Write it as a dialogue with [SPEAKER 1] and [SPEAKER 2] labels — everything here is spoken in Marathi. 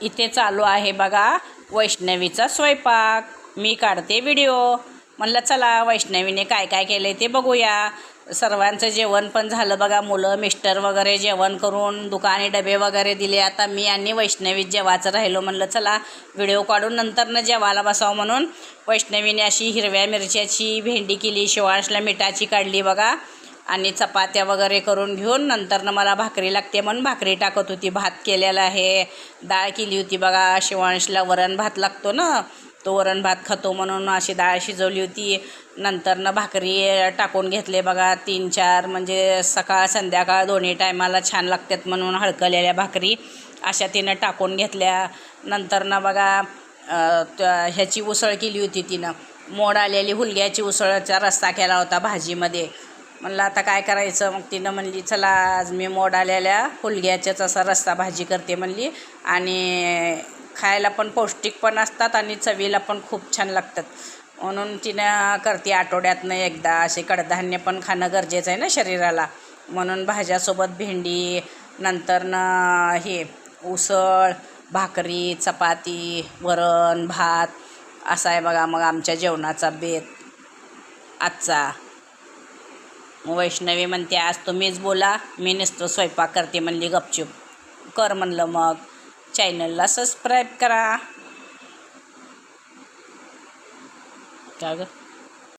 [SPEAKER 1] इथे चालू आहे बघा वैष्णवीचा स्वयंपाक. मी काढते व्हिडिओ. म्हणलं चला वैष्णवीने काय काय केलं ते बघूया. सर्वांचं जेवण पण झालं बघा. मुलं मिस्टर वगैरे जेवण करून दुकानी डबे वगैरे दिले. आता मी आणि वैष्णवी जेवायचं राहिलो. म्हणलं चला व्हिडिओ काढून नंतर जेवायला बसावं म्हणून वैष्णवीने अशी हिरव्या मिरच्याची भेंडी केली. शिवांशला मिठाची काढली बघा. आणि चपात्या वगैरे करून घेऊन नंतरनं मला भाकरी लागते म्हणून भाकरी टाकत होती. भात केलेला आहे. डाळ केली होती बघा. शिवांशला वरण भात लागतो ना, तो वरण भात खातो म्हणून अशी डाळ शिजवली होती. नंतरनं भाकरी टाकून घेतले बघा 3-4, म्हणजे सकाळ संध्याकाळ दोन्ही टायमाला छान लागतात म्हणून हळकलेल्या भाकरी अशा तिनं टाकून घेतल्या. नंतरनं बघा ह्याची उसळ केली होती तिनं, मोड आलेली हुलग्याची उसळचा रस्सा केला होता भाजीमध्ये. म्हणलं आता काय करायचं, मग तिनं म्हणली चला आज मी मोड आलेल्या हुलग्याच्याच असा रस्सा भाजी करते म्हणली. आणि खायला पण पौष्टिक पण असतात आणि चवीला पण खूप छान लागतात म्हणून तिनं करते आठवड्यातनं एकदा. असे कडधान्य पण खाणं गरजेचं आहे ना शरीराला, म्हणून भाज्यासोबत भेंडी, नंतरनं हे उसळ, भाकरी, चपाती, वरण भात असा आहे बघा मग आमच्या जेवणाचा बेत आजचा. वैष्णवी म्हणते आज तुम्हीच बोला, मी नुसतं स्वयंपाक करते म्हणली. गपचूप कर म्हणलं. मग चॅनलला सबस्क्राईब करा. काय गं.